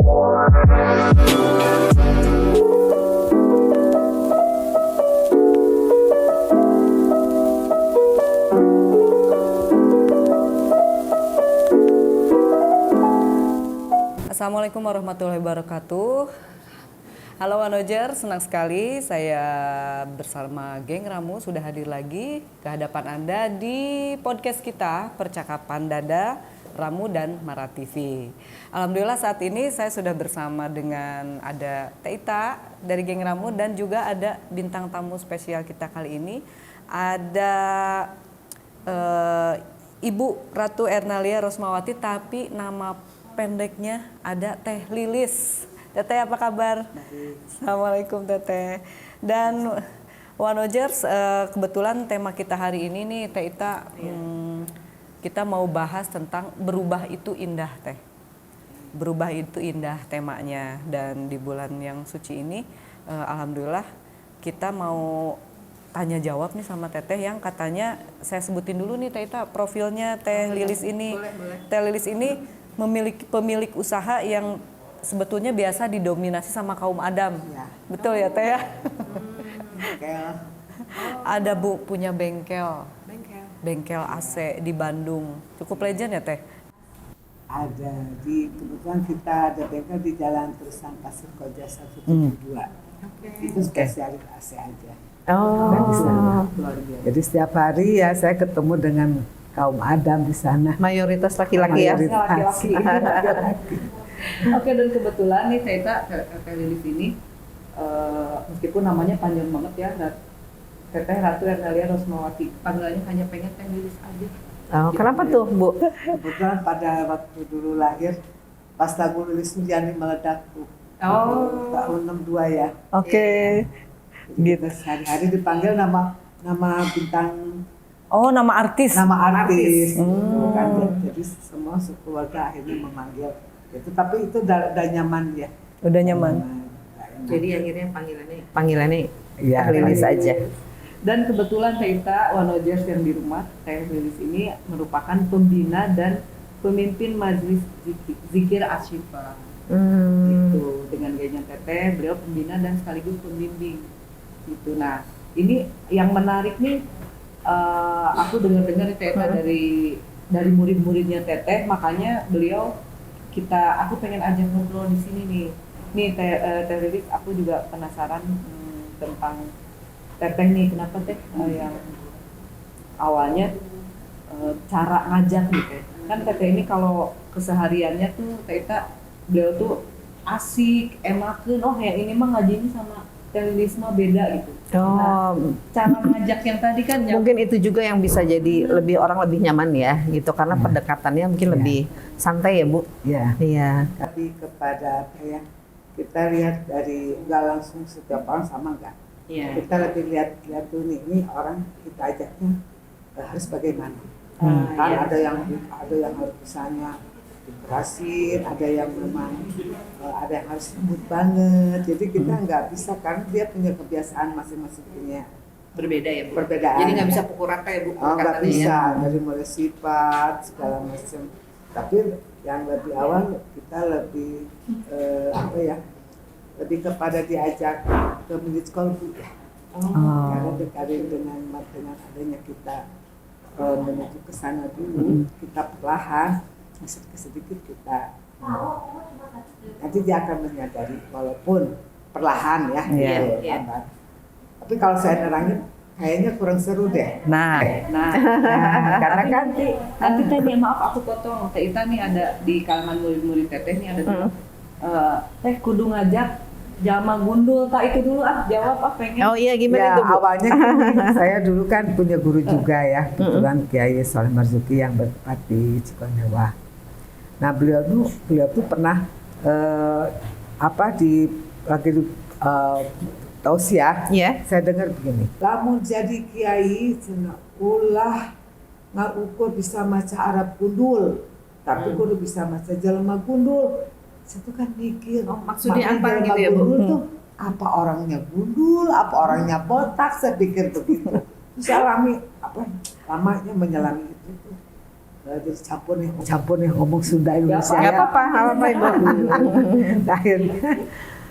Assalamualaikum warahmatullahi wabarakatuh. Halo Wanojers, senang sekali saya bersama geng Ramu sudah hadir lagi ke hadapan Anda di podcast kita Percakapan Dada Ramu dan Mara TV. Alhamdulillah saat ini saya sudah bersama dengan ada Teita dari geng Ramu dan juga ada bintang tamu spesial kita kali ini ada Ibu Ratu Ernalia Rosmawati, tapi nama pendeknya ada Teh Lilis. Teteh apa kabar? Assalamualaikum Teteh. Dan Wanojers, kebetulan tema kita hari ini nih Teh Ita, kita mau bahas tentang berubah itu indah Teh. Berubah itu indah temanya, dan di bulan yang suci ini alhamdulillah kita mau tanya jawab nih sama Teteh yang katanya saya sebutin dulu nih Teh Ita profilnya Teh Lilis ini. Boleh. Teh Lilis ini memiliki pemilik usaha yang sebetulnya biasa didominasi sama kaum Adam. Ya. Betul ya Teh ya? Bengkel. Ada Bu punya bengkel AC di Bandung. Cukup legend ya Teh? Ada kebetulan kita ada bengkel di Jalan Terusan Pasir Koja 172. Itu spesialis AC aja. Di sana. Jadi setiap hari ya saya ketemu dengan kaum Adam di sana. Mayoritas laki-laki ya? Laki-laki. Oke, dan kebetulan nih Teh Lilis ini meskipun namanya panjang banget ya, Teteh Ratu Ernalia Rosmawati, panggilannya hanya pengen Teh Lilis aja. Oh, kenapa tuh Bu? Kebetulan pada waktu dulu lahir, pas lagu Lilis Mujani meledak tuh. Tahun 62 ya. Oke. Gitu. Sehari-hari dipanggil nama bintang. Oh, nama artis. Kan, jadi semua sekeluarga akhirnya memanggil itu, tapi itu udah nyaman ya. Udah nyaman. Jadi akhirnya panggilannya ya, Teh Lilis aja. Dan kebetulan Teita Wanojers yang di rumah, Teh Lilis ini merupakan pembina dan pemimpin Majelis Zikir Asyifa. Gitu. Dengan gayanya Teteh, beliau pembina dan sekaligus pembimbing. Gitu. Nah, ini yang menarik nih, aku dengar-dengar Teteh dari murid-muridnya Teteh, makanya aku pengen ajak ngobrol di sini nih. Nih Teh Lilis, aku juga penasaran tentang Teteh nih, kenapa Teh yang awalnya cara ngajak gitu. Kan Teteh ini kalau kesehariannya tuh beliau tuh asik, enakeun, yang ini mah ngajinya sama Teh Lilis mah beda gitu. Nah, cara ngajak yang tadi kan mungkin itu juga yang bisa jadi orang lebih nyaman ya gitu, karena pendekatannya mungkin lebih santai ya Bu. Iya. Tapi kepada apa ya, kita lihat dari nggak langsung setiap orang sama nggak. Kita lebih lihat dulu ini orang kita ajaknya harus bagaimana. Ada yang harus misalnya dikerasin, ada yang memang ada yang harus lembut banget. Jadi kita nggak bisa, karena dia punya kebiasaan masing-masing punya Berbeda ya Bu. Perbedaan. Jadi nggak bisa pukul rata ya Bu. Nggak bisa dari mulai sifat segala macam. Tapi yang lebih awal kita lebih lebih kepada diajak ke menjadi kolbu ya. Karena dekat dengan adanya kita menuju ke sana dulu, kita perlahan sedikit kita nanti dia akan menyadari walaupun perlahan ya. Lambat. Tapi kalau saya nerangin kayaknya kurang seru deh. Nah, karena kan nanti Teh, maaf aku potong. Teh Ita nih ada di kalangan murid-murid Teteh nih ada Teh kudu ngajak jalma gundul, tak itu dulu jawab pengen. Oh iya, gimana ya, itu Bu? Awalnya saya dulu kan punya guru juga ya, kebetulan Kiai Soleh Marzuki yang bertempat di Cikondewa. Nah beliau tuh pernah lagi tausiah, saya dengar begini. Lamun jadi kiai ulah ngarukur bisa maca Arab gundul, tapi kudu bisa maca jalma gundul. Saya tuh kan mikir, maksudnya apa gitu ya Bu? Tuh, apa orangnya gundul, apa orangnya botak, saya pikir begitu. Terus lamanya menyelami itu. jadi campur nih ngomong Sunda Indonesia. Nggak apa-apa Ibu.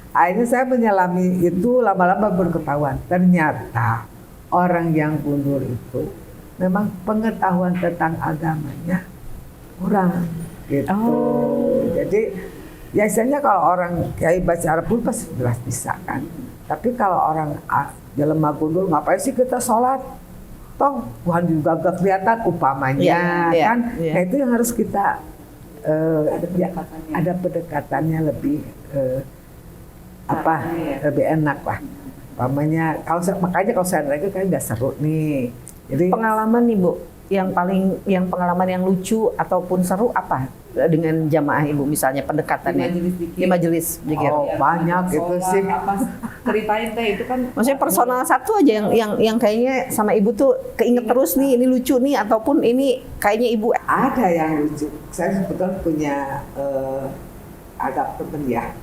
Akhirnya saya menyelami itu, lama-lama berketahuan. Ternyata orang yang gundul itu memang pengetahuan tentang agamanya kurang gitu. Jadi biasanya kalau orang kiai baca Arab pun pasti jelas bisa kan. Tapi kalau orang dalam gundul, ngapain sih kita sholat? Toh Tuhan juga gak kelihatan umpamanya kan. Nah itu yang harus kita ada pendekatannya lebih lebih enak lah. Umpamanya makanya kalau saya lagi kan nggak seru nih. Jadi pengalaman nih Bu, yang pengalaman yang lucu ataupun seru apa dengan jamaah Ibu, misalnya pendekatannya di majelis zikir? Oh, banyak itu sih. Ceritain Teh, itu kan maksudnya personal satu aja yang kayaknya sama Ibu tuh keinget terus nih, ini lucu nih, ataupun ini kayaknya Ibu ada yang lucu. Saya sebetulnya punya agak temen ya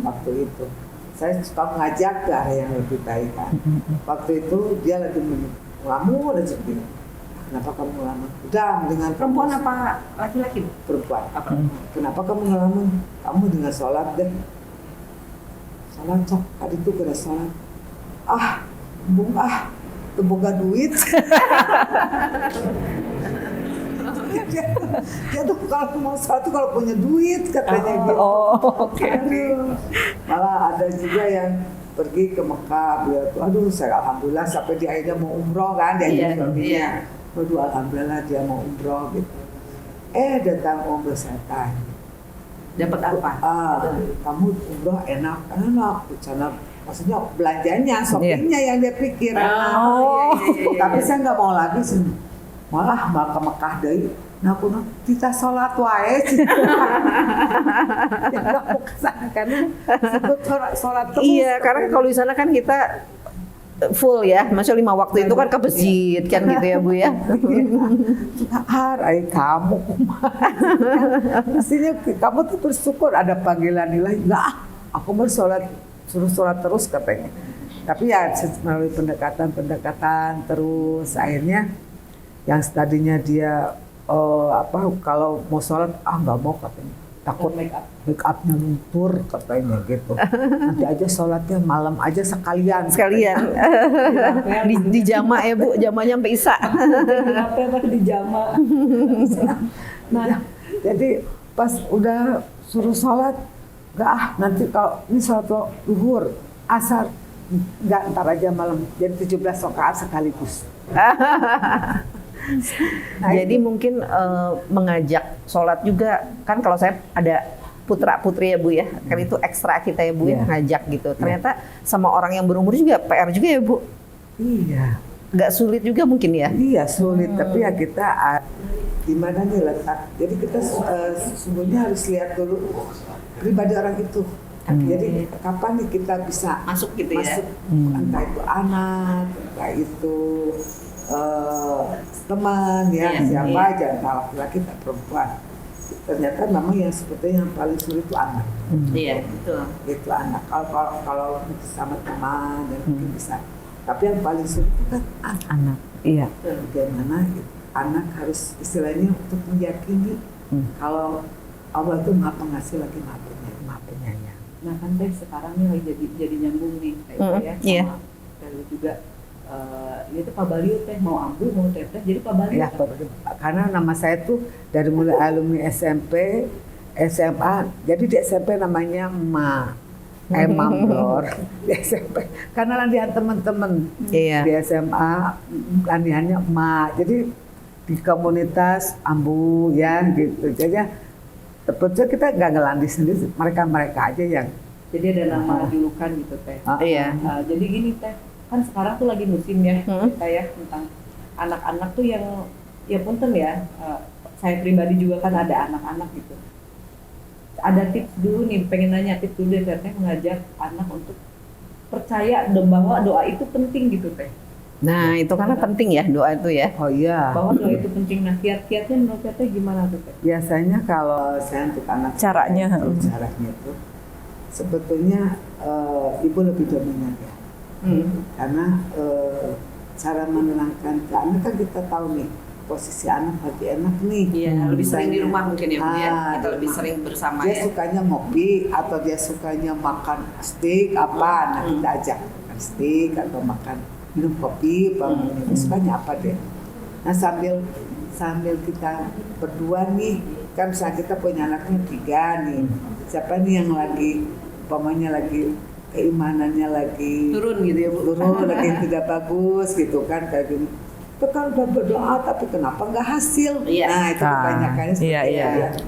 waktu itu. Saya suka mengajak ke area yang lebih baik kan. Waktu itu dia lagi ngelamun aja begini. Kenapa kamu ngelamun? Udah dengan perempuan apa laki-laki? Perempuan. Kenapa kamu ngelamun? Kamu dengan sholat deh. Sholat cok, tadi tuh kena sholat. Boga duit. dia tuh kalau mau sholat tuh kalau punya duit katanya gitu. Oke. Malah ada juga yang pergi ke Mekah, dia tuh saya alhamdulillah sampai dia akhirnya mau umroh kan, dia suaminya. Waduh alhamdulillah dia mau umroh gitu. Datang umroh saya tanya. Dapat apa? Kamu umroh enak. Sana maksudnya belanjanya, shoppingnya yang dia pikir. Tapi saya nggak mau lagi malah mau ke Mekah deh. Nah aku kita sholat wae. Nggak mau kesana karena sebut sholat terus. Iya, karena kalau di sana kan kita full ya, maksudnya 5 waktu itu kan ke masjid kan gitu ya Bu ya. Kamu mestinya kamu tuh bersyukur ada panggilan ilahi. Enggak, aku mau suruh sholat terus katanya. Tapi ya melalui pendekatan terus akhirnya yang tadinya dia kalau mau sholat nggak mau katanya, takut make upnya luntur katanya gitu. Nanti aja sholatnya malam aja sekalian di jama ya Bu, jamanya sampai isya. Di jama. Nah jadi pas udah suruh sholat nggak nanti kalau ini sholat zuhur asar nggak, ntar aja malam, jadi 17 rakaat sekaligus. Jadi mungkin mengajak sholat juga kan, kalau saya ada putra putri ya Bu ya, kan itu ekstra kita ya Bu ya, ngajak gitu. Ternyata sama orang yang berumur juga PR juga ya Bu. Iya. Nggak sulit juga mungkin ya. Iya sulit, tapi ya kita gimana nih letak. Jadi kita sesungguhnya harus lihat dulu pribadi orang itu. Jadi kapan nih kita bisa masuk gitu ya? Entah itu anak, entah itu teman ya, siapa aja, entah laki-laki atau perempuan. Ternyata memang yang sepertinya yang paling sulit itu anak. Iya, betul. Itu anak. Kalau sama teman dan mungkin bisa. Tapi yang paling sulit itu kan anak. Iya. Bagaimana anak harus istilahnya untuk meyakini kalau Allah itu Maha Pengasih lagi Maha Penyayang. Nah kan Teh sekarang nih lagi jadi nyambung nih kayak ya sama juga. Itu Pak Balio Teh mau ambu mau teteh jadi Pak Balio. Ya, karena nama saya tuh dari mulai alumni SMP, SMA. Jadi di SMP namanya Mamblor di SMP. Karena landian teman-teman di SMA landiannya Jadi di komunitas ambu ya gitu. Jadi sebetulnya kita nggak ngelandi sendiri, mereka aja yang. Jadi ada nama julukan gitu Teh. Jadi gini Teh. Kan sekarang tuh lagi musim ya kita ya tentang anak-anak tuh yang ya punten ya, saya pribadi juga kan ada anak-anak gitu. Ada tips dulu nih, pengen nanya tips dulu deh Teh, mengajak anak untuk percaya bahwa doa itu penting gitu Teh. Nah itu karena penting ya doa itu ya. Oh iya. Bahwa doa itu penting. Nah kiat-kiatnya menurut Teh gimana tuh Teh? Biasanya kalau saya untuk anak caranya itu sebetulnya ibu lebih dominan ya. Karena cara menenangkan ke anak kan kita tahu nih posisi anak lagi enak nih. Iya, lebih sering di Misalnya, rumah mungkin ya Bu ya. Kita di lebih rumah. sering bersama Dia ya. sukanya ngopi atau dia sukanya makan steak apa, nah kita ajak makan steak atau makan minum kopi, dia sukanya apa deh. Nah sambil kita berdua nih, kan misalnya kita punya anaknya 3 nih, siapa nih yang lagi umpamanya lagi keimanannya lagi Turun gitu ya Bu. turun lagi tidak bagus gitu kan, kayak gini itu kan udah berdoa tapi kenapa nggak hasil. Iya. Nah itu kebanyakannya seperti iya, iya. itu.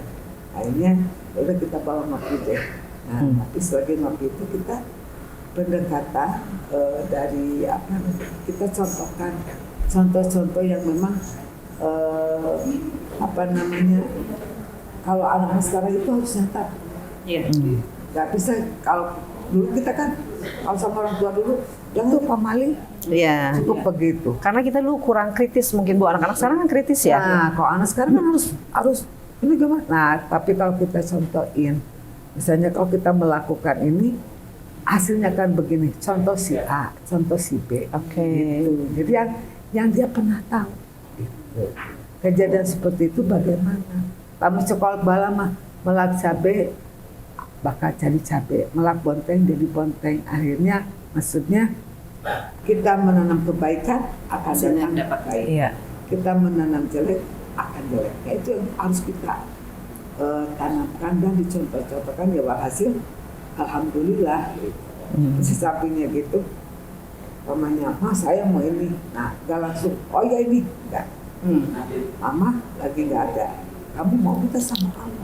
Akhirnya udah kita bawa ngopi deh. Nah tapi sebagai ngopi itu kita pendekatan dari apa, kita contohkan contoh-contoh yang memang apa namanya, kalau anak-anak sekarang itu harus nyata. Iya. Nggak bisa, kalau dulu kita kan kalau sama orang tua dulu jangan tuh pamali, Iya. cukup begitu. Karena kita dulu kurang kritis mungkin Bu. Anak-anak sekarang kan kritis ya. Nah kalau anak sekarang kan harus ini gimana? Nah tapi kalau kita contohin, misalnya kalau kita melakukan ini hasilnya kan begini, contoh si A, contoh si B. Oke. Gitu. Jadi yang dia pernah tahu. Gitu. Kejadian seperti itu bagaimana? Kamu sekolah bala mah melak cabe bakal jadi cabe, melak bonteng jadi bonteng. Akhirnya maksudnya kita menanam kebaikan akan datang dapat baik. Iya. Kita menanam jelek akan jelek. Nah, itu yang harus kita tanamkan dan dicontoh-contohkan, ya hasil alhamdulillah. Sesampingnya gitu, pamannya, "Ma saya mau ini." Nah, gak langsung, "Oh ya ini." Enggak. "Mama lagi nggak ada. Kamu mau minta sama kamu."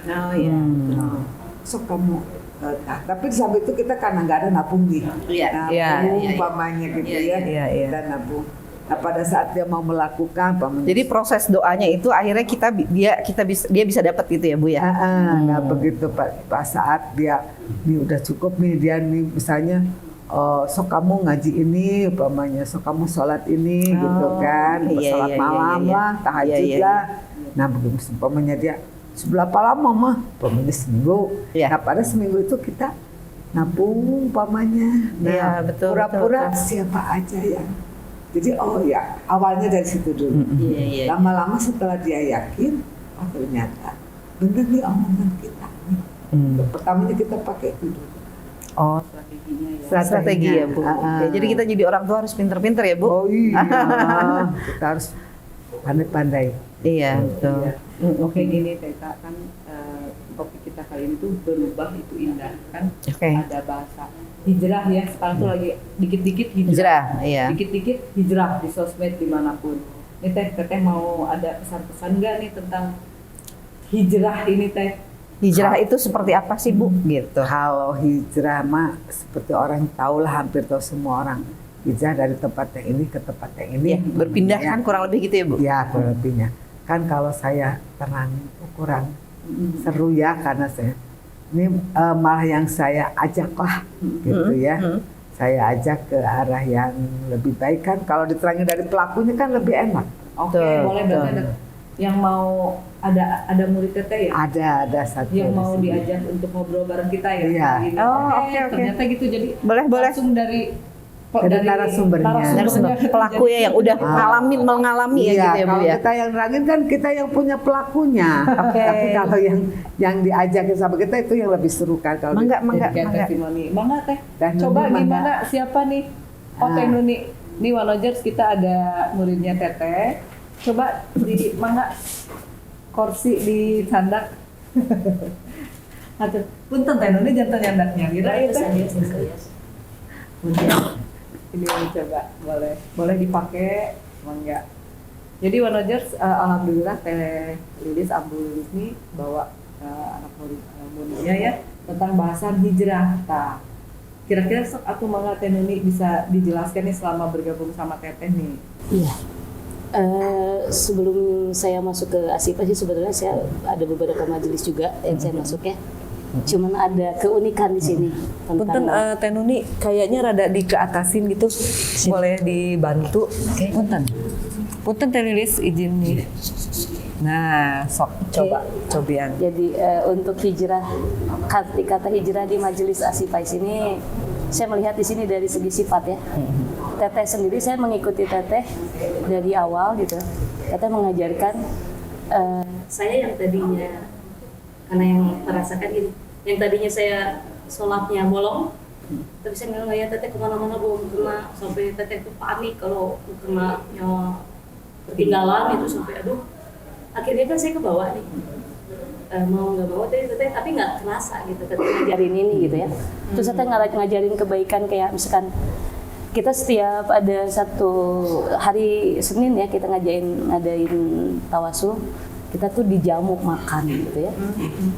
Oh iya. Nah, sok kamu. Nah, tapi di samping itu kita karena nggak ada nabung nih. Iya. Nabung, Iya. pamannya gitu Iya, ya. iya, iya. Kita nabung. Nah, pada saat dia mau melakukan, pamannya. Jadi proses doanya itu akhirnya dia bisa dapat gitu ya Bu ya. Nah begitu pas saat dia nih udah cukup nih, dia nih misalnya sok kamu ngaji ini, umpamanya sok kamu sholat ini gitu kan, iya, sholat iya, malam iya, iya. lah, tahajud Iya, iya, lah. Nah begitu umpamanya dia seberapa lama mah, umpamanya seminggu. Iya. Nah pada seminggu itu kita nabung umpamanya. Nah Iya, betul, pura-pura betul. siapa aja yang. Jadi oh ya awalnya dari situ dulu. Iya, iya. Lama-lama setelah dia yakin, oh ternyata bener nih omongan kita nih. Pertamanya kita pakai itu dulu. Oh, Strateginya ya. Strateginya. Strategi ya Bu. Ya, jadi kita jadi orang tua harus pinter-pinter ya Bu. Oh iya, kita harus pandai-pandai. Iya betul. Oke gini Teta, kan topik kita kali ini tuh berubah itu indah kan. Oke. Ada bahasa hijrah ya, sekarang tuh lagi dikit-dikit Hijrah, iya. Dikit-dikit hijrah di sosmed dimanapun. Ini Teteh mau ada pesan-pesan nggak nih tentang hijrah ini Teh? Hijrah itu seperti apa sih Bu? Gitu. Kalau hijrah mah seperti orang tahu lah, hampir tahu semua orang. Hijrah dari tempat yang ini ke tempat yang ini. Ya, berpindah Ya. kan kurang lebih gitu ya Bu? Ya kurang lebihnya. Kan kalau saya terangin itu kurang seru ya, karena saya ini malah yang saya ajak lah gitu ya. Saya ajak ke arah yang lebih baik kan. Kalau diterangin dari pelakunya kan lebih enak. Oke, Betul, boleh berarti betul. ada yang mau ada murid Teteh ya? Ada satu Yang di mau sini. diajak untuk ngobrol bareng kita ya? Iya. Gini. Oh, oke. Ternyata gitu, jadi Boleh. langsung dari narasumbernya. Pelaku ya yang udah mengalami ya gitu ya Bu kalau ya. kita yang nerangin kan kita yang punya pelakunya. Oke. Tapi kalau yang diajakin sama kita itu yang lebih seru kan. Kalau Mangga, di- mangga. kayak testimoni. Mangga Teh. Dan Coba Nuni, gimana? mangga. Siapa nih? Oh Teh Nuni. Nih Wanojers kita ada muridnya Teteh. Coba di mangga kursi di candak. Aduh, punten Teh Nuni jantan nyandaknya. Kira itu. Ini coba boleh dipakai, mangga. Jadi Wanojers, alhamdulillah Teh Lilis Ambu Lilis ini bawa anak muridnya ya tentang bahasan hijrah. Nah, kira-kira sok aku mangga Teh Nuni bisa dijelaskan nih selama bergabung sama Teteh nih. Iya. Sebelum saya masuk ke Asifa sih sebenarnya saya ada beberapa majelis juga yang saya masuk ya. Cuman ada keunikan di sini punten Teh Nuni kayaknya rada dikeatasin gitu. Boleh dibantu? Punten. Punten Teh Lilis izin nih. Nah, sok cobian. Jadi untuk hijrah, kata hijrah di majelis Asifa sini saya melihat di sini dari segi sifat ya. Teteh sendiri saya mengikuti Teteh dari awal gitu. Teteh mengajarkan saya yang tadinya, karena yang merasakan gini, yang tadinya saya sholatnya bolong, tapi saya nggak ya Teteh kemana-mana belum kena, sampai Teteh itu panik kalau kena ketinggalan itu sampai aduh. Akhirnya kan saya ke bawah nih. Mau nggak mau teteh tapi nggak kerasa gitu teteh ngajarin ini gitu ya. Terus teteh ngajarin kebaikan kayak misalkan kita setiap ada satu hari Senin ya kita ngadain tawasul, kita tuh dijamu makan gitu ya.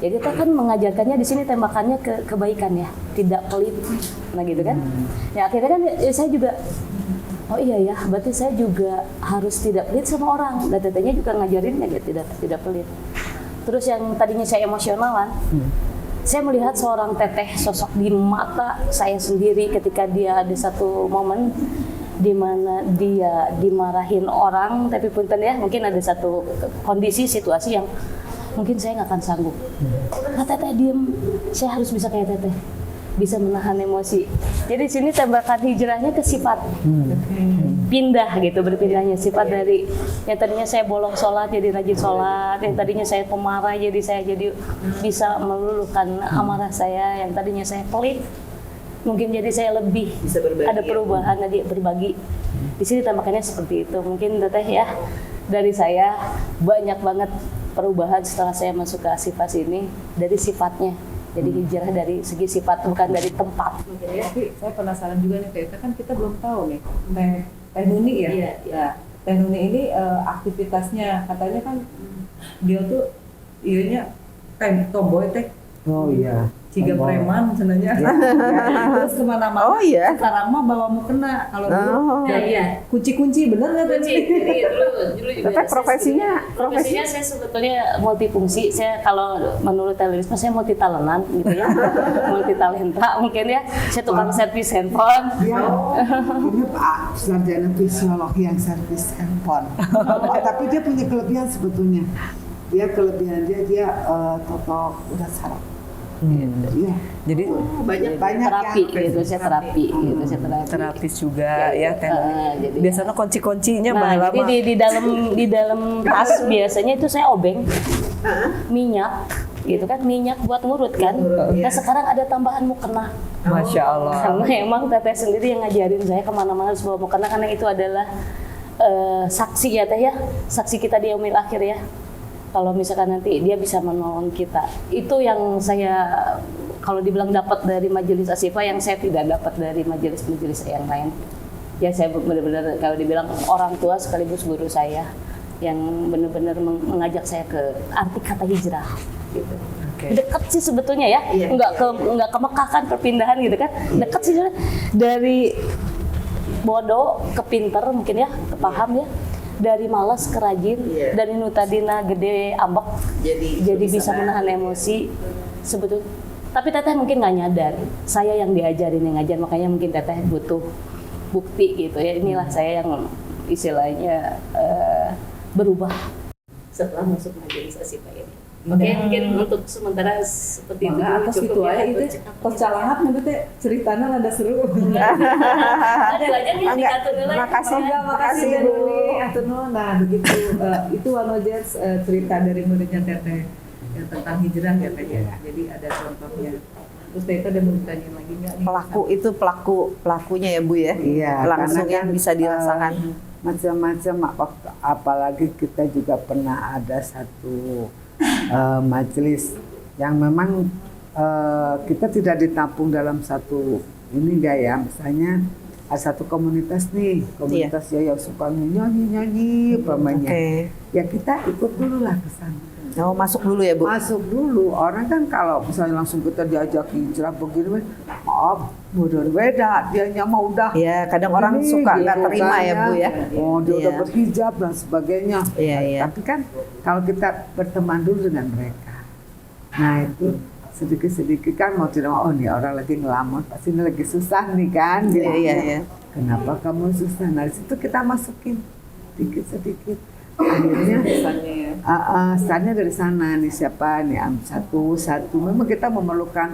Jadi kita kan mengajarkannya di sini tembakannya ke kebaikan ya, tidak pelit. Nah gitu kan. Ya akhirnya kan saya juga oh iya ya, berarti saya juga harus tidak pelit sama orang. Dan tetehnya juga ngajarinnya gitu, tidak pelit. Terus yang tadinya saya emosionalan, saya melihat seorang teteh sosok di mata saya sendiri ketika dia ada satu momen di mana dia dimarahin orang, tapi punten ya mungkin ada satu kondisi situasi yang mungkin saya nggak akan sanggup. Nah, teteh diem, saya harus bisa kayak teteh, bisa menahan emosi. Jadi di sini tembakan hijrahnya ke sifat. Pindah gitu, berpindahnya sifat dari yang tadinya saya bolong sholat jadi rajin sholat, yang tadinya saya pemarah jadi saya jadi bisa meluluhkan amarah saya, yang tadinya saya pelit mungkin jadi saya lebih Bisa berbagi, ada perubahan tadi berbagi. Di sini tambahkannya seperti itu. Mungkin teteh ya dari saya banyak banget perubahan setelah saya masuk ke Asifah ini dari sifatnya. Jadi hijrah dari segi sifat bukan dari tempat. Ya, tapi saya penasaran juga nih Teh, kan kita belum tahu nih Teh Nuni ya. Iya, iya. Nah, Teh Nuni ini aktivitasnya katanya kan dia tuh ianya tomboy Teh. Oh iya. Ciga preman sebenarnya. Terus kemana-mana. Oh iya. Sekarang mah bawa mukena. Kalau dulu Oh. Nah, iya. kunci-kunci bener nggak Teh? Kunci, jadi dulu juga Tapi profesinya saya sebetulnya multifungsi. Saya kalau menurut telerisme saya multi talentan gitu ya, multi talenta mungkin ya. Saya tukang servis handphone. Dia ini Pak sarjana fisiologi yang servis handphone. Tapi dia punya kelebihan sebetulnya. Kelebihan dia totok udah saraf. Iya. Jadi Banyak Terapi yang gitu, saya terapi gitu, saya terapi. terapis juga ya Teh Nuni. jadi- Biasanya kunci-kuncinya Nah, bahan jadi lama. di dalam tas biasanya itu saya obeng minyak gitu kan, minyak buat ngurut kan. Nah sekarang ada tambahan mukena. Masya Allah. Karena emang teteh sendiri yang ngajarin saya kemana-mana harus bawa mukena karena itu adalah saksi ya teh ya, saksi kita di yaumil akhir ya. Kalau misalkan nanti dia bisa menolong kita, itu yang saya kalau dibilang dapat dari majelis Asifah yang saya tidak dapat dari majelis-majelis yang lain. Ya saya benar-benar kalau dibilang orang tua sekaligus guru saya yang benar-benar mengajak saya ke arti kata hijrah gitu. Oke. Dekat sih sebetulnya ya, nggak ke Mekah kan perpindahan gitu kan, dekat sih dari bodoh ke pinter mungkin ya, ke paham ya. Dari malas ke rajin, dari nutadina gede ambek, jadi bisa menahan emosi sebetulnya. Tapi teteh mungkin nggak nyadar, saya yang diajarin yang ngajar, makanya mungkin teteh butuh bukti gitu ya. Inilah saya yang istilahnya berubah setelah masuk majelis Asifah ini. Oke, mungkin untuk sementara seperti itu. Mangga atas itu aja itu percalahat nanti Teh ceritanya ada seru. Ada lagi yang dikatur lagi. Makasih, Makasih Bu. Aturno. Nah begitu itu Wanojers cerita dari muridnya Teteh yang tentang hijrah ya Teh ya. Jadi ada contohnya. Terus Teteh ada mau ditanyain lagi nggak nih? Pelakunya ya Bu ya. Iya, Langsung karena yang bisa dirasakan. Macam-macam apalagi kita juga pernah ada satu majelis yang memang kita tidak ditampung dalam satu ini enggak ya, misalnya ada satu komunitas nih, komunitas yang suka nyanyi umpamanya. Oke. Ya kita ikut dulu lah ke sana. Oh, masuk dulu ya Bu. Masuk dulu. Orang kan kalau misalnya langsung kita diajak hijrah begini, maaf, mudah beda. Dianya mau udah. Ya, kadang orang ini, suka nggak gitu terima kan ya Bu ya. Oh, dia udah Iya. berhijab dan sebagainya. Iya, iya. Tapi kan kalau kita berteman dulu dengan mereka, nah itu sedikit-sedikit kan mau tidak mau, oh nih orang lagi ngelamun, pasti ini lagi susah nih kan. Iya, bilangnya. iya, iya. Kenapa kamu susah? Nah, di situ kita masukin sedikit-sedikit. Akhirnya startnya dari sana nih siapa nih satu memang kita memerlukan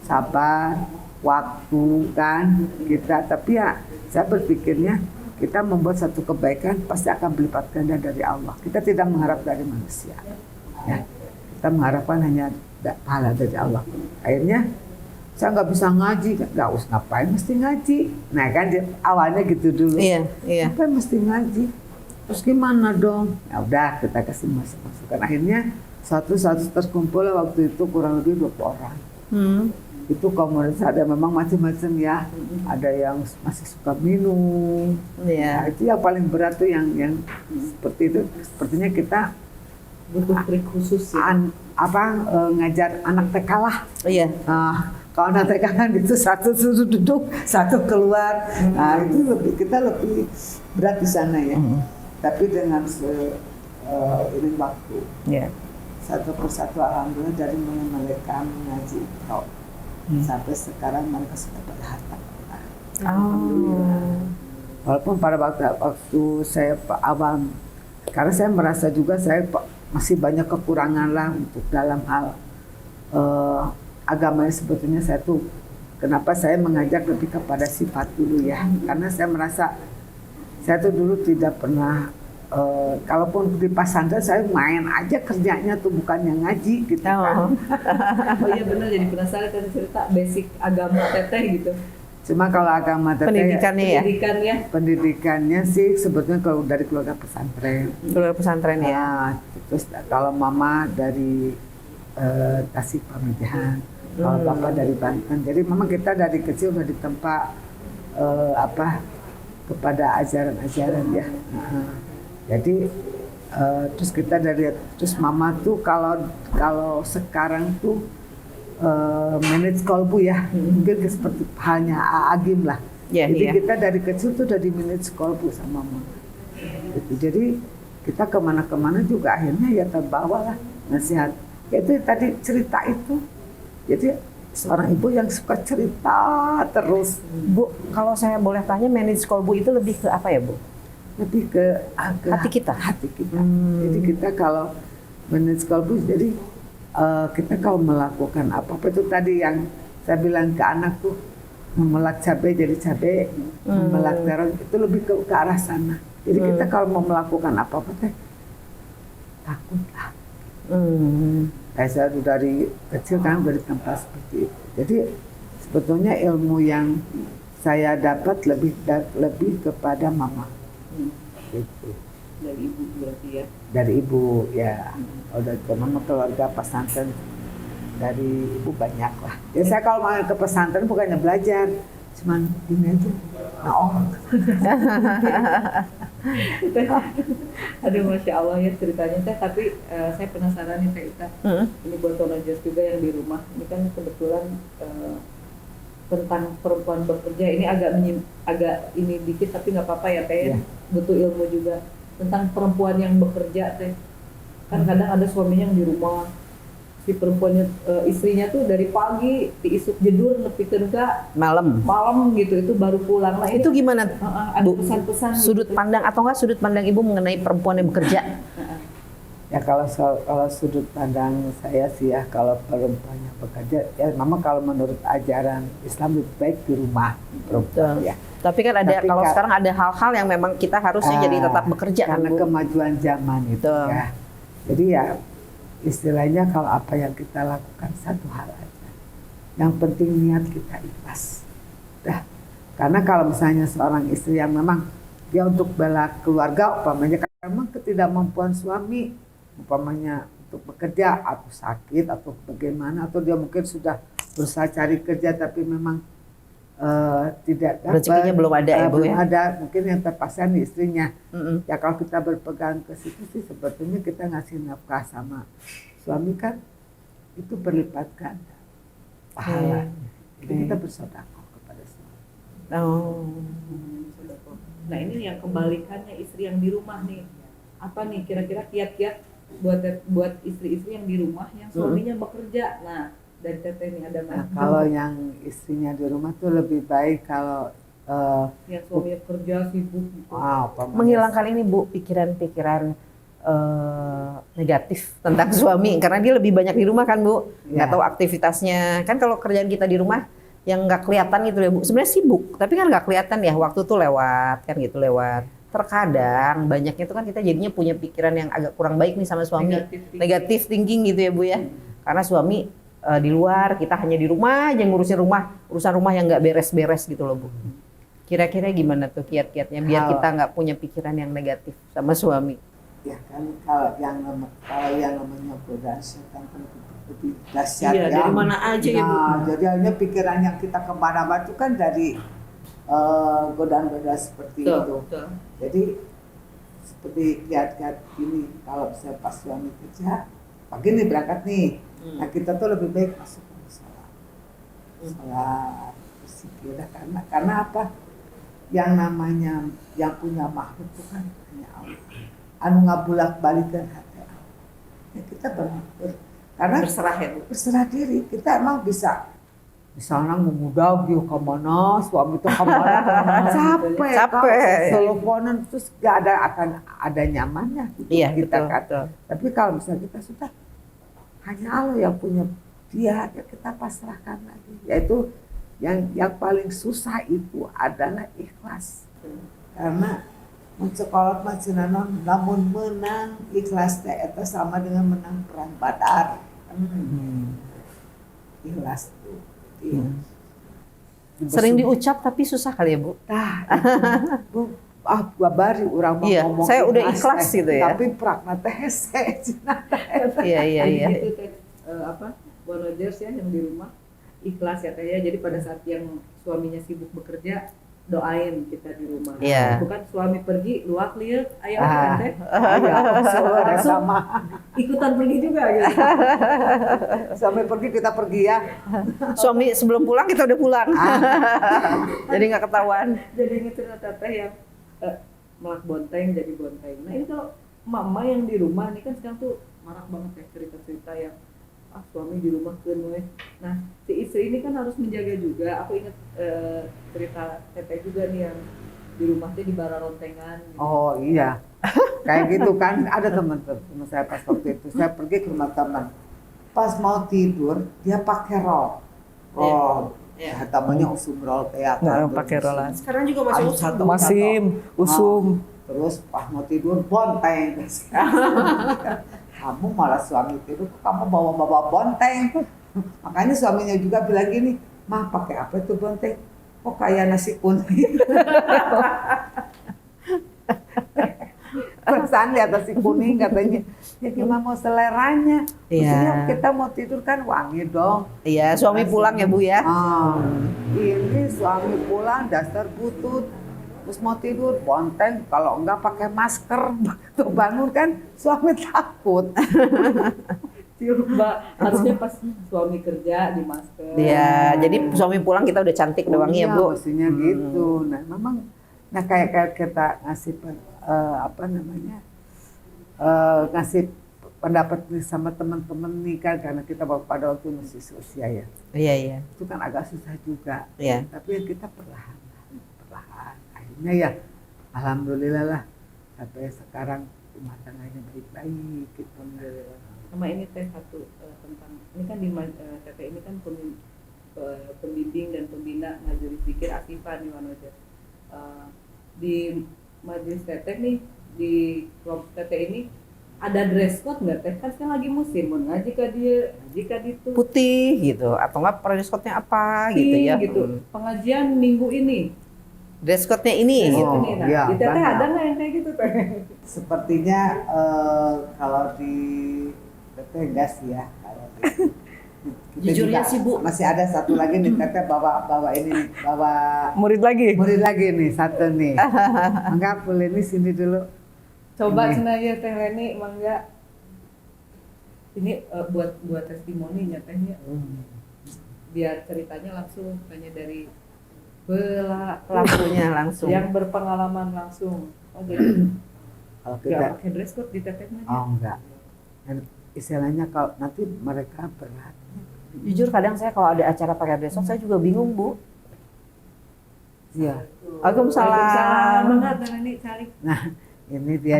sabar waktu kan kita, tapi ya saya berpikirnya kita membuat satu kebaikan pasti akan berlipat ganda dari Allah. Kita tidak mengharap dari manusia, ya. Kita mengharapkan hanya pahala dari Allah. Akhirnya saya nggak bisa ngaji, nggak usah ngapain mesti ngaji. Nah kan awalnya gitu dulu. Iya. Ngapain mesti ngaji? Terus gimana dong? Ya udah kita kasih masukan. Akhirnya satu terkumpul waktu itu kurang lebih 20 orang. Itu komunitas ada memang macam-macam ya. Ada yang masih suka minum. Nah, itu yang paling berat tuh yang seperti itu. Sepertinya kita butuh trik khusus ya. Ngajar anak TK lah. Iya. Kalau anak TK kan itu satu suruh duduk, satu keluar. Nah itu kita lebih berat di sana ya. Tapi dengan ini waktu. Iya. Satu persatu alhamdulillah dari mulai mereka mengaji sampai sekarang mereka sudah pada hatam. Alhamdulillah. Walaupun pada waktu saya awal, karena saya merasa juga saya masih banyak kekurangan lah untuk dalam hal agamanya. Sebetulnya saya tuh kenapa saya mengajak lebih kepada sifat dulu ya, karena saya merasa saya tuh dulu tidak pernah kalaupun di pesantren saya main aja kerjanya tuh bukannya ngaji gitu kan. Oh iya benar, jadi penasaran kan cerita basic agama teteh gitu. Cuma kalau agama teteh pendidikannya sih sebetulnya kalau dari keluarga pesantren. Keluarga pesantren ya. Terus kalau mama dari Tasik Pamijahan, kalau bapak dari Banten. Jadi memang kita dari kecil udah ditempa kepada ajaran-ajaran ya. Jadi terus kita terus mama tuh kalau sekarang tuh manage kolbu ya, mungkin seperti halnya Agim lah. Jadi kita dari kecil tuh udah di manage kolbu sama mama. Gitu. Jadi kita kemana-kemana juga akhirnya ya terbawa lah nasihat. Itu tadi cerita itu. Jadi seorang ibu yang suka cerita terus. Bu, kalau saya boleh tanya, manage kolbu itu lebih ke apa ya Bu? Lebih ke hati kita. Jadi kita kalau manage kolbu, jadi kita kalau melakukan apa-apa itu tadi yang saya bilang ke anakku, memelak cabai jadi cabai, memelak terong itu lebih ke arah sana. Jadi kita kalau mau melakukan apa-apa teh takutlah. Saya dari kecil kan dari tempat seperti itu. Jadi sebetulnya ilmu yang saya dapat lebih kepada mama. Gitu. Dari ibu berarti ya? Dari ibu ya. Kalau dari mama keluarga pesantren dari ibu banyak lah. Ya saya kalau mau ke pesantren bukannya belajar, cuman ini aja. Aduh Masya Allah ya ceritanya teh. Tapi saya penasaran nih Teh Ita. Ini buat Tonajas juga yang di rumah. Ini kan kebetulan tentang perempuan bekerja ini agak ini dikit tapi nggak apa-apa ya Teh. Yeah. Butuh ilmu juga tentang perempuan yang bekerja Teh. Kan kadang ada suaminya yang di rumah, si perempuannya istrinya tuh dari pagi diisuk jedur nepikeun ka malam gitu, itu baru pulang. Nah, itu gimana ada Bu, pesan-pesan sudut gitu. pandang atau enggak sudut pandang Ibu mengenai perempuan yang bekerja? Ya kalau sudut pandang saya sih ya, kalau perempuannya bekerja ya memang kalau menurut ajaran Islam lebih baik di rumah perempuan ya. Tapi kan ada kalau sekarang ada hal-hal yang memang kita harusnya jadi tetap bekerja karena kan, kemajuan zaman itu ya. Jadi ya istilahnya kalau apa yang kita lakukan satu hal aja. Yang penting niat kita ikhlas. Dah. Karena kalau misalnya seorang istri yang memang dia untuk bela keluarga, umpamanya karena memang ketidakmampuan suami, umpamanya untuk bekerja atau sakit atau bagaimana, atau dia mungkin sudah berusaha cari kerja tapi memang tidak dapat, rezekinya belum ada ya Bu belum ya? ada, mungkin yang terpaksa nih istrinya. Ya kalau kita berpegang ke situ sih sebetulnya kita ngasih nafkah sama suami kan itu berlipat ganda pahalanya. Jadi kita bersedekah kepada suami. Nah ini yang kebalikannya, istri yang di rumah nih, apa nih kira-kira kiat-kiat buat istri-istri yang di rumah yang suaminya bekerja. Nah dari Teteh ini ada kalau yang istrinya di rumah tuh lebih baik kalau yang suaminya kerja sibuk gitu. Menghilangkan ini Bu, pikiran-pikiran negatif tentang suami, karena dia lebih banyak di rumah kan Bu, nggak tahu aktivitasnya. Kan kalau kerjaan kita di rumah yang nggak kelihatan gitu ya Bu. Sebenarnya sibuk, tapi kan nggak kelihatan ya. Waktu tuh lewat kan gitu lewat. Terkadang banyaknya tuh kan kita jadinya punya pikiran yang agak kurang baik nih sama suami, negatif thinking gitu ya Bu ya. Karena suami di luar, kita hanya di rumah aja ngurusin urusan rumah yang nggak beres-beres gitu loh Bu. Kira-kira gimana tuh kiat-kiatnya biar kita nggak punya pikiran yang negatif sama suami? Ya kan kalau yang namanya godaan setan kan lebih dahsyat Iya, ya. dari mana aja ya, Bu? Nah, jadi hanya pikiran yang kita kemana-mana itu kan dari godaan-godaan seperti itu. Betul. Jadi seperti lihat-lihat gini, kalau misalnya pas suami kerja, pagi nih berangkat nih, nah kita tuh lebih baik masuk ke sholat, berzikir. Karena apa? Yang namanya yang punya makhluk itu kan hanya Allah. Anu ngabulak balikan hati Allah. Ya kita karena Berserah ya Bu. berserah diri, kita emang bisa misalnya memudah gitu kemana, suami itu kemana, capek, teleponan terus gak ada nyamannya gitu Iya, kita betul, kan. betul. Tapi kalau misalnya kita sudah hanya Allah yang punya dia, ya kita pasrahkan lagi. Yaitu yang paling susah itu adalah ikhlas. Karena mencekolot macinanon namun menang ikhlas teh eta sama dengan menang perang Badar. Ikhlas tuh. Sering diucap tapi susah kali ya Bu. Tah, Bu, gua bari urang mah Iya, ngomong saya udah ikhlas teh, gitu ya. Tapi prakna teh hese cenah teh. Iya iya iya. Jadi gitu teh bonoders ya yang di rumah ikhlas ya teh ya. Jadi pada saat yang suaminya sibuk bekerja doain kita di rumah. Iya. Bukan suami pergi luak lieu aya teh. Iya, sama. Ikutan pergi juga gitu. Sampai pergi kita pergi ya. Suami sebelum pulang kita udah pulang. Jadi nggak ketahuan. Jadi ingetin teteh yang melak bonteng jadi bonteng. Nah ini kalau mama yang di rumah nih kan sekarang tuh marak banget ya cerita-cerita yang suami di rumah keun. Nah si istri ini kan harus menjaga juga. Aku ingat cerita teteh juga nih yang di rumahnya di bara rontengan. Gitu. Oh iya, kayak gitu kan. Ada teman-teman saya pas waktu itu saya pergi ke rumah teman. Pas mau tidur dia pakai roll. Iya. Ya, namanya usum roll kayak. Nggak pakai roll. Sekarang juga masih usah tuh. Masim, usum. Terus pas mau tidur bonteng. Kamu malah suami tidur, kamu bawa bonteng. Makanya suaminya juga bilang gini, mah pakai apa itu bonteng? Kok kayak nasi kuning? Perasaan lihat nasi kuning katanya, ya gimana mau seleranya? Maksudnya kita mau tidur kan wangi dong. Iya, suami pulang ya Bu ya. Ini suami pulang dasar butut. Terus mau tidur bonteng, kalau enggak pakai masker. Begitu bangun kan suami takut. Mbak, harusnya pas suami kerja di masker. Iya, jadi suami pulang kita udah cantik doang ya Bu. Maksudnya gitu. Nah memang, kayak kita ngasih ngasih pendapat sama teman-teman nih kan, karena kita pada waktu masih seusia ya. Iya iya. Itu kan agak susah juga. Iya. Tapi yang kita perlahan. Akhirnya ya, alhamdulillah lah sampai sekarang rumah tangganya baik-baik gitu. Sama ini teh satu tentang ini kan di teteh ini kan pembimbing dan pembina majelis zikir Asifah nih Wanoja. Di majelis teteh nih di kelompok teteh ini ada dress code nggak teh? Kan sekarang lagi musim, mau ngaji ke dia, ngaji ke itu. Putih gitu, atau nggak dress code-nya apa gitu ya? Gitu. Pengajian minggu ini. Dress code-nya ini Dress gitu. code ini, nah, iya, di teteh banyak. ada nggak yang kayak gitu teh? Sepertinya kalau di teteh enggak sih ya. Kalau kita Jujurnya juga sih, Bu. masih ada satu lagi nih teteh bawa Murid lagi. murid lagi nih satu nih. Enggak boleh nih sini dulu. Coba Ini. cenah ya teh Leni, mangga. Ini buat testimoninya tehnya. Biar ceritanya langsung tanya dari Pelakunya langsung. yang berpengalaman langsung. Oh jadi Kalau nggak kita pakai dress code di tetehnya. enggak. Dan istilahnya kalau nanti mereka berat. Jujur kadang saya kalau ada acara pakai dress code saya juga bingung Bu. Iya. Waalaikumsalam. Mangga teh Leni cari. Nah, ini dia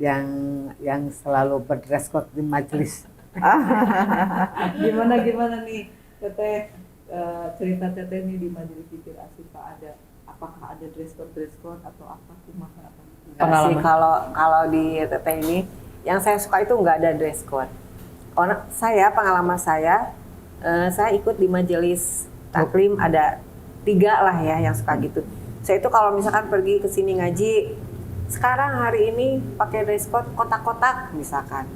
yang selalu berdress code di majelis. Gimana nih teteh cerita teteh nih di majelis zikir Asyifa ada, apakah ada dress code atau apa kumaha apa? Enggak sih, kalau di teteh ini yang saya suka itu nggak ada dress code. Pengalaman saya ikut di majelis taklim ada 3 lah ya yang suka gitu. Saya itu kalau misalkan pergi ke sini ngaji, sekarang hari ini pakai dress code kotak-kotak misalkan.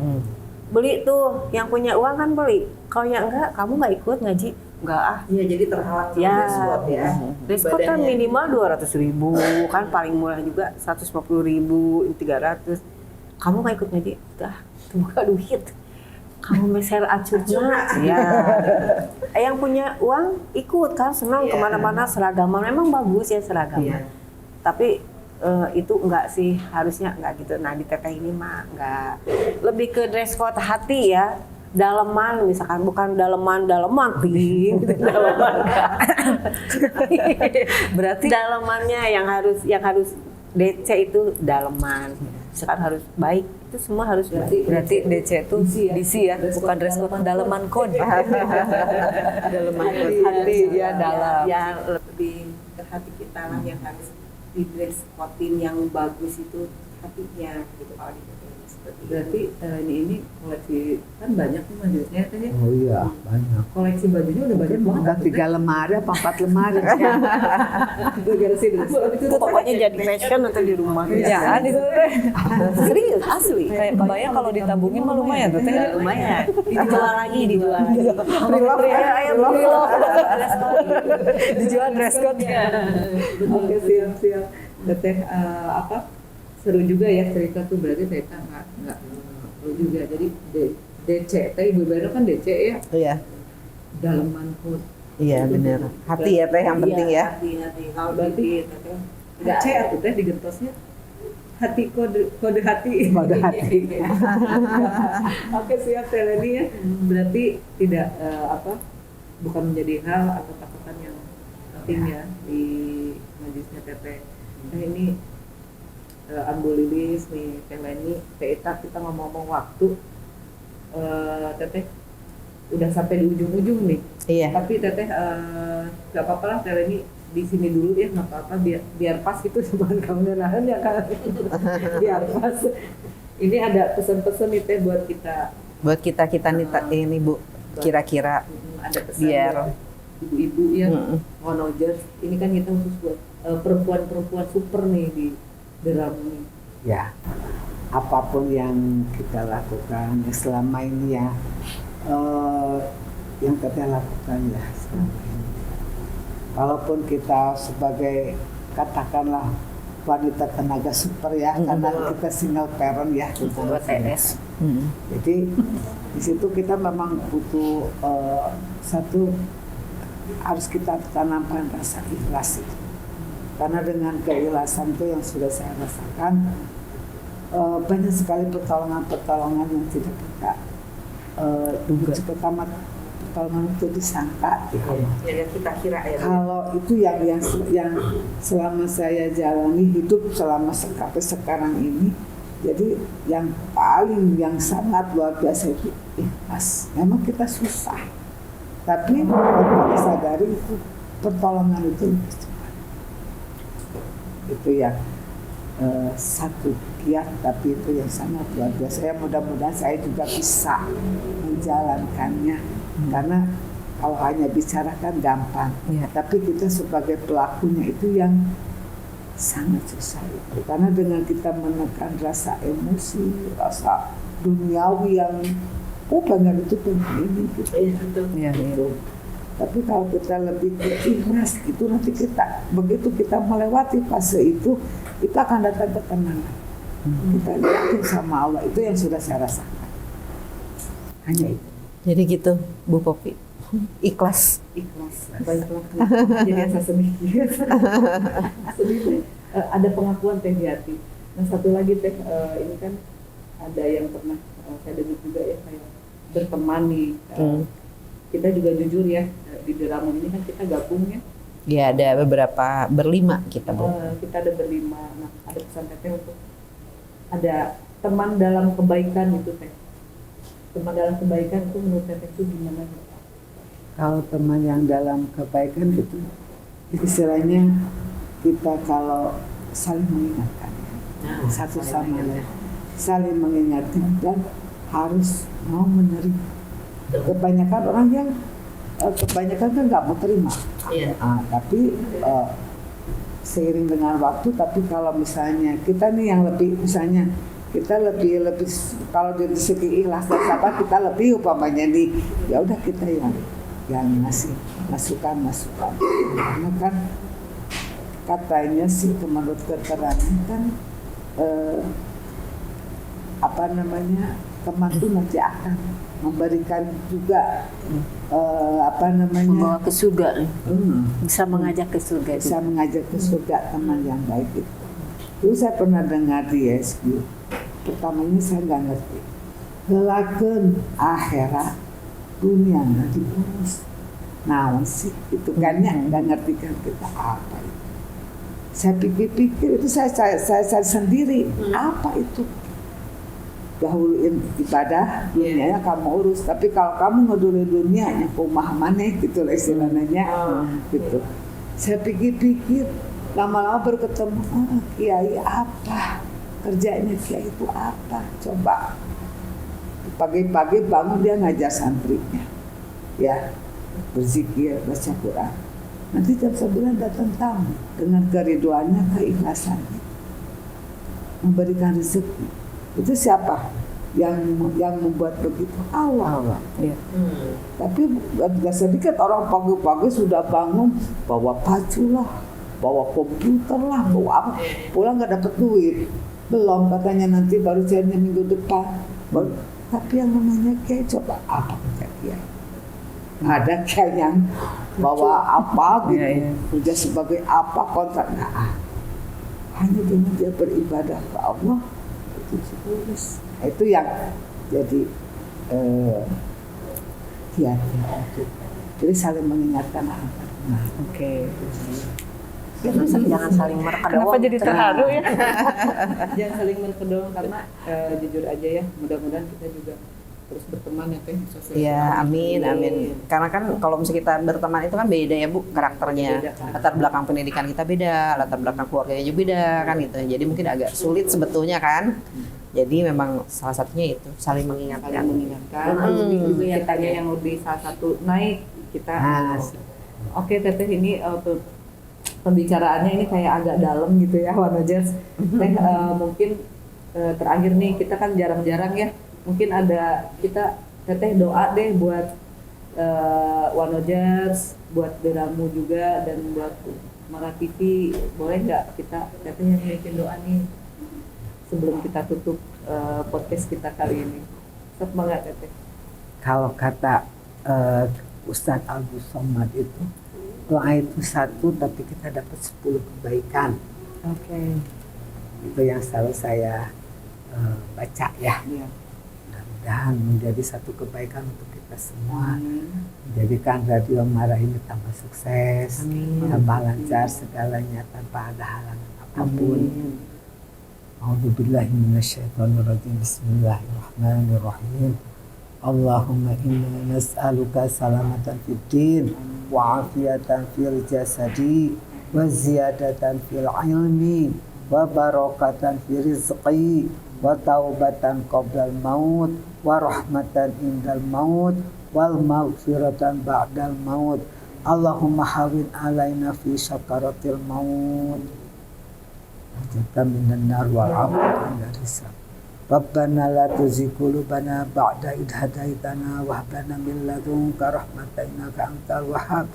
Beli tuh, yang punya uang kan beli. Kalau yang enggak, kamu nggak ikut ngaji. Enggak ah. Iya, jadi terhalang sama Ya, dress code ya. dress code kan minimal 200.000, kan paling murah juga 150.000, 300. Kamu nggak ikut ngaji, udah, itu bukan duit. Kamu meser acurna, ya. Yang punya uang ikut kan, senang kemana-mana seragaman. Memang bagus ya seragaman. Tapi itu enggak sih, harusnya enggak gitu. Nah di teteh ini mah enggak. Lebih ke dress code hati ya. Daleman misalkan, bukan daleman pink, daleman. Berarti dalemannya yang harus DC itu daleman. Misalkan harus baik, itu semua harus baik. Berarti DC itu DC ya, bukan dress code, daleman code. Daleman hati ya dalam. Ya lebih ke hati kita lah yang harus di dress code yang bagus itu hatinya gitu kalau di Berarti ini koleksi kan banyak nih majelisnya teh. Oh iya, banyak. Koleksi bajunya udah banyak banget. Udah 3 lemari apa 4 lemari. Gara-gara sih dress code itu pokoknya jadi fashion atau di rumah. Kerjaan itu teh. Serius asli. Kayak kebayang kalau ditabungin mah lumayan tuh teh. Lumayan. Dijual lagi. Dijual dress code-nya. Oke, siap. Teteh seru juga ya cerita tuh, berarti Teta nggak seru juga. Jadi DC teh Ibu Beno kan DC ya. Iya. Daleman code. Iya benar. Hati ya teh yang penting ya. Hati-hati. Kalau Berarti nggak C atau teh digentosnya hati, kode hati. Kode hati. Oke, siap Teh Leni ya. Berarti tidak bukan menjadi hal atau takutan yang penting ya di majelisnya Teteh. Nah ini Ambu Lilis nih, Teh Leni, Teh Ita, kita ngomong-ngomong waktu, Teteh udah sampai di ujung-ujung nih. Iya. Tapi Teteh nggak apa-apa lah, Teh Leni di sini dulu ya, nggak apa-apa, biar pas gitu bukan kamu nahan ya kan. Biar pas. Ini ada pesan-pesan nih Teh buat kita. Buat kita nih ini Bu, kira-kira Ada pesan biar buat ibu-ibu ya, monojers. Ini kan kita khusus buat perempuan-perempuan super nih di dalam ini. Ya, apapun yang kita lakukan selama ini ya, yang kita lakukan ya selama ini. Walaupun kita sebagai katakanlah wanita tenaga super ya, karena kita single parent ya, buat TS. Jadi di situ kita memang butuh satu, harus kita tanamkan rasa ikhlas itu. Karena dengan keikhlasan itu yang sudah saya rasakan, banyak sekali pertolongan-pertolongan yang tidak kita duga. Pertama pertolongan itu disangka. Ya kita kira ya. Kalau itu yang selama saya jalani hidup selama sampai sekarang ini, jadi yang yang sangat luar biasa itu ikhlas. Memang kita susah, tapi kita sadari itu pertolongan itu lebih cepat. Itu yang satu kiat, tapi itu yang sangat luar biasa. Ya, mudah-mudahan saya juga bisa menjalankannya, karena kalau hanya bicara kan gampang, tapi kita sebagai pelakunya itu yang sangat susah itu. Karena dengan kita menekan rasa emosi, rasa duniawi yang banyak itu ini gitu. Gitu. Tapi kalau kita lebih ikhlas itu, nanti kita begitu kita melewati fase itu akan datang ketenangan. Kita yakin sama Allah, itu yang sudah saya rasakan. Hanya itu. Jadi gitu Bu Popi, ikhlas. Baiklah. Jadi asa sedih. Ada pengakuan Teh di hati. Nah satu lagi Teh, ini kan ada yang pernah saya dengar juga ya, kayak berteman nih. Kita juga jujur ya, di drama ini kan kita gabung ya. Ya ada beberapa, berlima kita Bu. Kita ada berlima. Nah ada pesan Teteh untuk ada teman dalam kebaikan itu Teh. Teman dalam kebaikan itu menurut Teteh itu gimana? Kalau teman yang dalam kebaikan itu istilahnya kita kalau saling mengingatkan satu sama lain, saling mengingatkan dan harus mau menerima. Kebanyakan orang yang kebanyakan kan nggak mau terima. Tapi seiring dengan waktu, tapi kalau misalnya kita nih yang lebih, misalnya kita lebih kalau dari segi ikhlas dan sabar kita lebih umpamanya nih, ya udah kita yang ngasih masukan karena kan katanya sih menurut keterangan kan teman itu nanti akan memberikan juga Membawa ke surga, bisa mengajak ke surga. Bisa mengajak ke surga teman yang baik itu. Dulu saya pernah dengar di SQ. Pertamanya saya nggak ngerti. Helakeun akhirat dunia nggak diurus. Naon sih itu kan ya, nggak ngerti kan kita apa itu. Saya pikir-pikir itu saya sendiri apa itu. Dahuluin ibadah dunianya kamu urus, tapi kalau kamu ngeduluin dunianya pemahamannya gitu lah istilahnya gitu. Saya pikir-pikir lama-lama berketemu kiai apa kerjanya, kiai itu apa, coba pagi-pagi bangun dia ngajar santrinya ya, berzikir, baca Quran. Nanti jam 9 datang tamu dengan keriduannya, keikhlasannya, memberikan rezeki. Itu siapa yang membuat begitu? Allah. Iya. Tapi gak sedikit orang pagi-pagi sudah bangun bawa pacu lah, bawa komputer lah, bawa apa, pulang gak dapat duit. Belum, katanya nanti baru cairnya minggu depan. Tapi yang namanya kayak coba apa kejadian? Ada kayak yang bawa apa gitu, kerja sebagai apa, kontrak hanya dengan dia beribadah ke Allah. Itu yang jadi kiat itu. Jadi saling mengingatkan. Oke. Jangan saling merkedong. Kenapa jadi terharu ya? Jangan saling berkedong karena jujur aja ya, mudah-mudahan kita juga terus berteman ya Teh. Iya, amin. Karena kan kalau misalnya kita berteman itu kan beda ya Bu karakternya. Beda, kan. Latar belakang pendidikan kita beda, latar belakang keluarganya juga beda kan gitu. Jadi mungkin agak sulit sebetulnya kan. Jadi memang salah satunya itu saling mengingatkan. Kitanya yang lebih salah satu naik kita. Oke Teteh, ini pembicaraannya ini kayak agak dalam gitu ya Wanojers. Teh mungkin terakhir nih kita kan jarang-jarang ya. Mungkin ada kita Teteh doa deh buat Wanojers, buat Deramu juga dan buat Mara TV. Boleh nggak kita Teteh yang bikin doa nih sebelum kita tutup podcast kita kali ini? Semangat Teteh. Kalau kata Ustadz Agus Somad itu, doa itu satu tapi kita dapat 10 kebaikan. Oke. Itu yang selalu saya baca ya. Mudah-mudahan menjadi satu kebaikan untuk kita semua. Menjadikan Radio Mara ini tambah sukses, tambah lancar segalanya tanpa ada halangan apapun. A'udzubillahi minasyaitonirrajim. Bismillahirrahmanirrahim. Allahumma inna nas'aluka salamatan fid din wa afiyatan fil jasadi wa ziyadatan fil ilmi wa barakatan fil rizqi wa taubatan qabla al-maut wa rahmatan indal maut wal maghfiratan ba'dal maut. Allahumma hawin alaina fi syakaratil maut kita minan nar wal afwan dari hisab. Rabbana la tuzigh qulubana ba'da idh hadaitana wa hab lana min ladunka rahmatan innaka antal wahhab.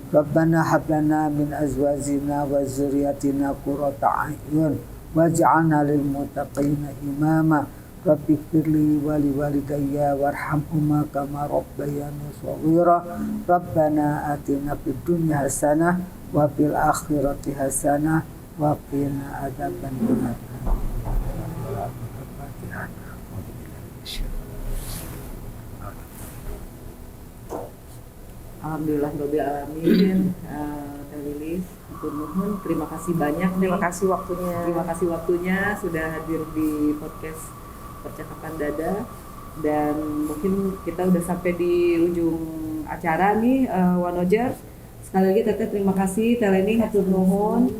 Rabbana hab lana min azwajina wa dzurriyyatina qurrata a'yun waj'alna lil muttaqina imama. Rabbi firli wa li walidayya warhamhuma kama rabbayani shaghira. Rabbana atina fid dunya hasanah wa fil akhirati hasanah wa qina adzabannar. Alhamdulillahirabbil alamin. Teh Lilis, hatur nuhun, terima kasih banyak. Terima kasih waktunya. Terima kasih waktunya sudah hadir di podcast Percakapan Dada, dan mungkin kita udah sampai di ujung acara nih Wanojers. Sekali lagi Teteh terima kasih, Teleni hatur nuhun.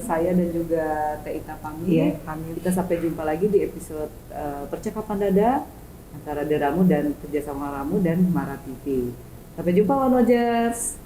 Saya dan juga Teh Ita pamit. Kita sampai jumpa lagi di episode Percakapan Dada antara Deramu dan Kerjasama Ramu dan Mara TV. Sampai jumpa Wanojers.